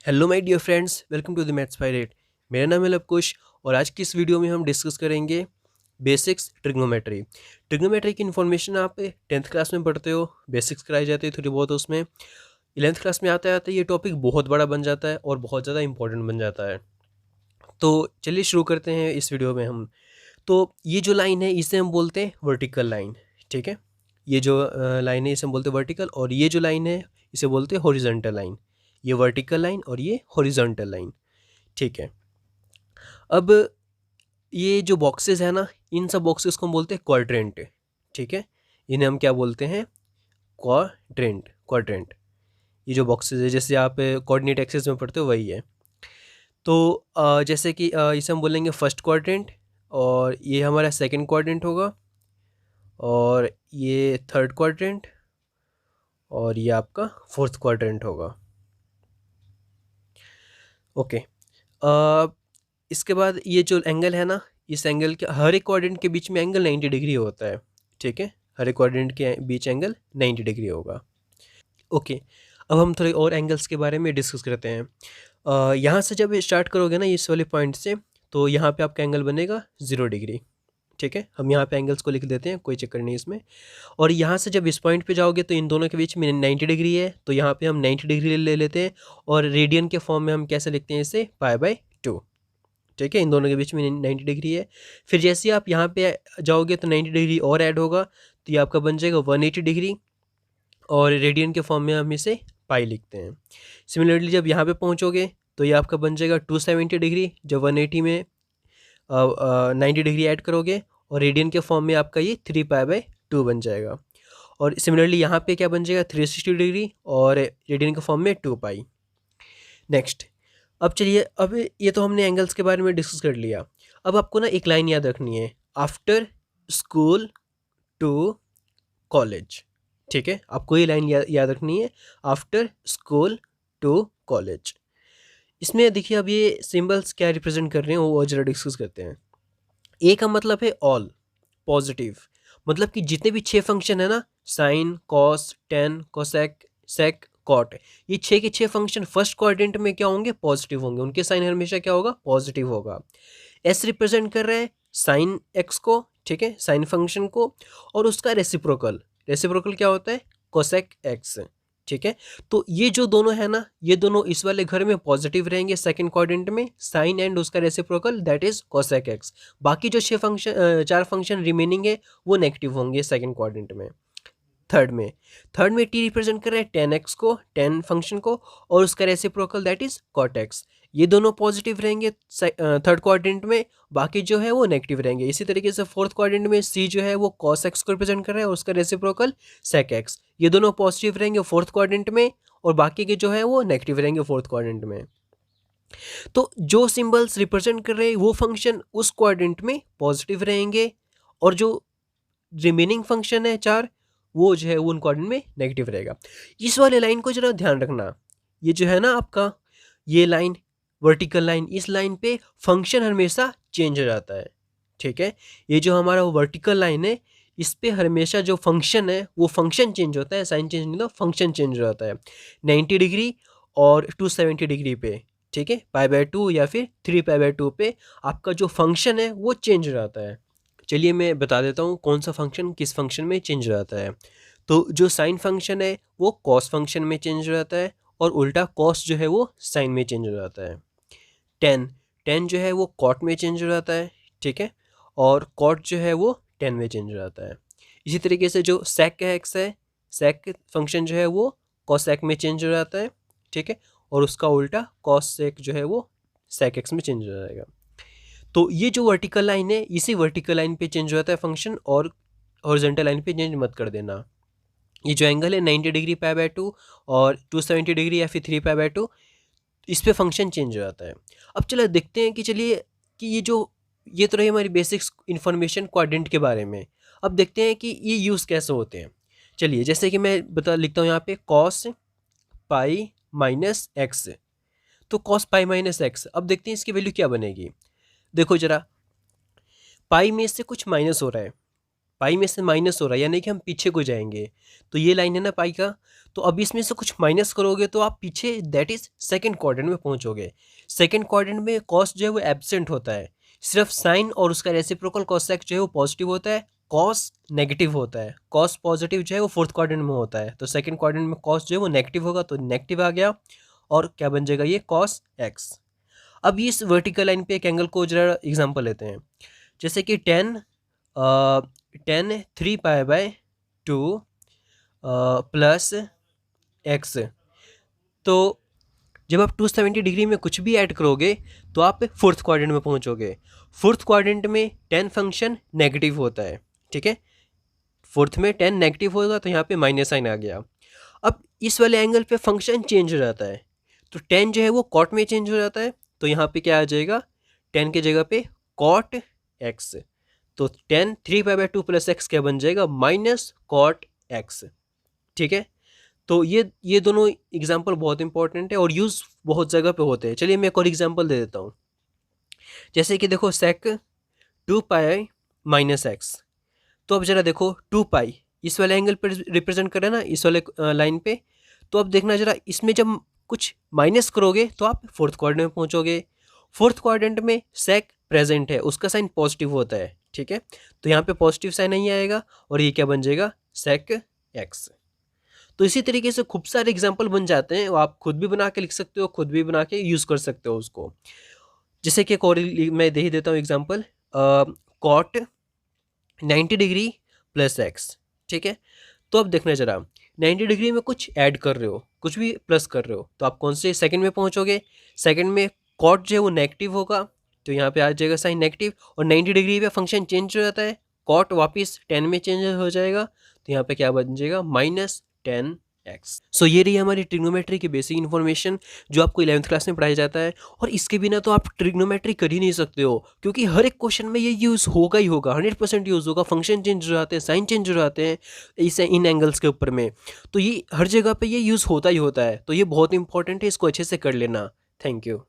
Hello my dear friends, welcome to the maths pirate. मेरा नाम है लवकुश और आज की इस वीडियो में हम डिस्कस करेंगे बेसिक्स ट्रिग्नोमेट्री। ट्रिग्नोमेट्री की इन्फॉर्मेशन आप 10th क्लास में पढ़ते हो, बेसिक्स कराई जाती है थोड़ी बहुत उसमें। 11th क्लास में आते आते ये टॉपिक बहुत बड़ा बन जाता है और बहुत ज़्यादा इंपॉर्टेंट बन जाता है। तो चलिए शुरू करते हैं इस वीडियो में हम। तो ये जो लाइन है इसे हम बोलते हैं वर्टिकल लाइन, ठीक है। ये जो लाइन है इसे हम बोलते हैं वर्टिकल, और ये जो लाइन है इसे बोलते हैं हॉरिजॉन्टल लाइन। ये वर्टिकल लाइन और ये हॉरिजॉन्टल लाइन, ठीक है। अब ये जो बॉक्सेस है ना, इन सब बॉक्सेस को हम बोलते हैं क्वाड्रेंट, ठीक है। इन्हें हम क्या बोलते हैं? क्वाड्रेंट। क्वाड्रेंट ये जो बॉक्सेस है, जैसे आप कोऑर्डिनेट एक्सिस में पढ़ते हो वही है। तो जैसे कि इसे हम बोलेंगे फर्स्ट क्वाड्रेंट, और ये हमारा सेकंड क्वाड्रेंट होगा, और ये थर्ड क्वाड्रेंट, और ये आपका फोर्थ क्वाड्रेंट होगा। ओके। इसके बाद ये जो एंगल है ना, इस एंगल के हर एक क्वाड्रेंट के बीच में एंगल 90 डिग्री होता है, ठीक है। हर एक क्वाड्रेंट के बीच एंगल 90 डिग्री होगा। ओके, अब हम थोड़े और एंगल्स के बारे में डिस्कस करते हैं। यहाँ से जब स्टार्ट करोगे ना इस वाले पॉइंट से, तो यहाँ पे आपका एंगल बनेगा 0 डिग्री, ठीक है। हम यहाँ पे एंगल्स को लिख देते हैं, कोई चक्कर नहीं इसमें। और यहाँ से जब इस पॉइंट पे जाओगे तो इन दोनों के बीच में 90 डिग्री है, तो यहाँ पे हम 90 डिग्री ले लेते हैं, और रेडियन के फॉर्म में हम कैसे लिखते हैं इसे? π/2, ठीक है। इन दोनों के बीच में 90 डिग्री है। फिर जैसे आप यहाँ पे जाओगे तो 90 डिग्री और ऐड होगा, तो ये आपका बन जाएगा 180 डिग्री, और रेडियन के फॉर्म में हम इसे पाई लिखते हैं। सिमिलरली जब यहाँ पे पहुँचोगे तो ये आपका बन जाएगा 270 डिग्री, जब 180 में 90 डिग्री ऐड करोगे, और रेडियन के फॉर्म में आपका ये 3π/2 बन जाएगा। और सिमिलरली यहाँ पे क्या बन जाएगा? 360 डिग्री, और रेडियन के फॉर्म में 2π। नेक्स्ट, अब चलिए, अब ये तो हमने एंगल्स के बारे में डिस्कस कर लिया। अब आपको ना एक लाइन याद रखनी है, आफ्टर स्कूल टू कॉलेज, ठीक है। आपको ये लाइन याद रखनी है, आफ्टर स्कूल टू कॉलेज। इसमें देखिए अब ये सिंबल्स क्या रिप्रेजेंट कर रहे हैं वो जरा डिस्कस करते हैं। ए का मतलब है ऑल, पॉजिटिव, मतलब कि जितने भी 6 फंक्शन है ना, साइन, कॉस, टेन, कोसेक, सेक, कॉट, ये 6 के 6 फंक्शन फर्स्ट क्वाड्रेंट में क्या होंगे? पॉजिटिव होंगे। उनके साइन हमेशा क्या होगा? पॉजिटिव होगा। एस रिप्रेजेंट कर रहा है साइन एक्स को, ठीक है, साइन फंक्शन को, और उसका रेसिप्रोकल। रेसिप्रोकल क्या होता है? कोसेक एक्स, ठीक है। तो ये जो दोनों है ना, ये दोनों इस वाले घर में पॉजिटिव रहेंगे सेकंड क्वाड्रेंट में, साइन एंड उसका reciprocal that is cosec x. बाकी जो 4 फंक्शन रिमेनिंग है वो नेगेटिव होंगे सेकंड क्वाड्रेंट में। थर्ड में टी रिप्रेजेंट कर रहा है टेन एक्स को, टेन फंक्शन को, और उसका reciprocal that is cot x. ये दोनों पॉजिटिव रहेंगे थर्ड क्वाड्रेंट में, बाकी जो है वो नेगेटिव रहेंगे। इसी तरीके से फोर्थ क्वाड्रेंट में सी जो है वो कॉस एक्स को रिप्रेजेंट कर रहा है, और उसका रेसिप्रोकल सेक एक्स। ये दोनों पॉजिटिव रहेंगे फोर्थ क्वाड्रेंट में, और बाकी के जो है वो नेगेटिव रहेंगे फोर्थ क्वाड्रेंट में। तो जो सिंबल्स रिप्रेजेंट कर रहे हैं वो फंक्शन उस क्वाड्रेंट में पॉजिटिव रहेंगे, और जो रिमेनिंग फंक्शन है 4, वो जो है वो उन क्वाड्रेंट में नेगेटिव रहेगा। इस वाले लाइन को जरा ध्यान रखना, ये जो है ना आपका, ये लाइन वर्टिकल लाइन, इस लाइन पे फंक्शन हमेशा चेंज हो जाता है, ठीक है। ये जो हमारा वर्टिकल लाइन है, इस पे हमेशा जो फंक्शन है वो फंक्शन चेंज होता है, साइन चेंज नहीं होता, फंक्शन चेंज हो जाता है 90 डिग्री और 270 डिग्री पे, ठीक है। π/2 या फिर 3π/2 पे आपका जो फंक्शन है वो चेंज हो जाता है। चलिए मैं बता देता हूँ कौन सा फंक्शन किस फंक्शन में चेंज हो जाता है। तो जो साइन फंक्शन है वो कॉस फंक्शन में चेंज हो जाता है, और उल्टा कॉस जो है वो साइन में चेंज हो जाता है। टेन टेन जो है वो कॉट में चेंज हो जाता है, ठीक है, और कॉट जो है वो टेन में चेंज हो जाता है। इसी तरीके से जो सेक एक्स है, सेक फंक्शन जो है वो कॉसेक में चेंज हो जाता है, ठीक है, और उसका उल्टा कॉस सेक जो है वो सेक एक्स में चेंज हो जाएगा। तो ये जो वर्टिकल लाइन है, इसी वर्टिकल लाइन पे चेंज हो जाता है फंक्शन, और हॉरिजॉन्टल लाइन पे चेंज मत कर देना। ये जो एंगल है 90 डिग्री π/2 और 270 डिग्री या फिर 3π/2, इस पे फंक्शन चेंज हो जाता है। अब चलो देखते हैं कि चलिए कि ये तो रही हमारी बेसिक्स इन्फॉर्मेशन क्वाड्रेंट के बारे में। अब देखते हैं कि ये यूज़ कैसे होते हैं। चलिए, जैसे कि मैं लिखता हूँ यहाँ पे कॉस पाई माइनस एक्स। तो कॉस पाई माइनस एक्स, अब देखते हैं इसकी वैल्यू क्या बनेगी। देखो जरा, पाई में से कुछ माइनस हो रहा है, पाई में से माइनस हो रहा है, यानी कि हम पीछे को जाएंगे। तो ये लाइन है ना पाई का, तो अब इसमें से कुछ माइनस करोगे तो आप पीछे, दैट इज सेकंड क्वाड्रेंट में पहुंचोगे। सेकंड क्वाड्रेंट में कॉस जो है वो एब्सेंट होता है, सिर्फ साइन और उसका रेसिप्रोकल कॉसेक जो है वो पॉजिटिव होता है, कॉस नेगेटिव होता है। कॉस पॉजिटिव जो है वो फोर्थ क्वाड्रेंट में होता है, तो सेकंड क्वाड्रेंट में कॉस जो है वो नेगेटिव होगा, तो नेगेटिव आ गया और क्या बन जाएगा ये कॉस एक्स। अब इस वर्टिकल लाइन पे एक एंगल को जरा एग्जांपल लेते हैं, जैसे कि टेन 3π/2 प्लस एक्स। तो जब आप 270 डिग्री में कुछ भी ऐड करोगे तो आप फोर्थ क्वाड्रेंट में पहुंचोगे। फोर्थ क्वाड्रेंट में टेन फंक्शन नेगेटिव होता है, ठीक है, फोर्थ में टेन नेगेटिव होगा तो यहाँ पे माइनस साइन आ गया। अब इस वाले एंगल पे फंक्शन चेंज हो जाता है, तो टेन जो है वो कॉट में चेंज हो जाता है, तो यहाँ पे क्या आ जाएगा, टेन के जगह पे कॉट एक्स। तो टेन 3π/2 प्लस एक्स क्या बन जाएगा, माइनस कॉट एक्स, ठीक है। तो ये दोनों एग्जाम्पल बहुत इंपॉर्टेंट है और यूज़ बहुत जगह पे होते हैं। चलिए मैं एक और एग्जाम्पल दे देता हूँ, जैसे कि देखो सेक 2π-x। तो अब जरा देखो 2π इस वाले एंगल पर रिप्रेजेंट कर रहा है ना, इस वाले लाइन पे। तो अब देखना जरा, इसमें जब कुछ माइनस करोगे तो आप फोर्थ क्वाड्रेंट में पहुंचोगे। फोर्थ क्वाड्रेंट में सेक प्रेजेंट है, उसका साइन पॉजिटिव होता है, ठीक है, तो यहाँ पे पॉजिटिव साइन नहीं आएगा और ये क्या बन जाएगा, सेक एक्स। तो इसी तरीके से खूब सारे एग्जाम्पल बन जाते हैं, आप खुद भी बना के लिख सकते हो, खुद भी बना के यूज़ कर सकते हो उसको। जैसे कि एक और मैं दे ही देता हूँ example, cot 90 degree plus x, ठीक है। तो अब देखना जरा, 90 डिग्री में कुछ ऐड कर रहे हो, कुछ भी प्लस कर रहे हो, तो आप कौन से सेकंड में पहुंचोगे, सेकंड में कॉट जो है वो नेगेटिव होगा, तो यहाँ पे आ जाएगा साइन नेगेटिव, और 90 डिग्री पे फंक्शन चेंज हो जाता है, कॉट वापस 10 में चेंज हो जाएगा, तो यहाँ पे क्या बन जाएगा, -10x। सो ये रही हमारी ट्रिग्नोमेट्री की बेसिक इन्फॉर्मेशन जो आपको 11th क्लास में पढ़ाया जाता है। और इसके बिना तो आप ट्रिग्नोमेट्री कर ही नहीं सकते हो, क्योंकि हर एक क्वेश्चन में ये यूज़ होगा ही होगा, 100% यूज़ होगा। फंक्शन चेंज हो जाते हैं, साइन चेंज हो जाते हैं इसे इन एंगल्स के ऊपर में, तो ये हर जगह पे ये यूज़ होता ही होता है। तो ये बहुत इंपॉर्टेंट है, इसको अच्छे से कर लेना। Thank you.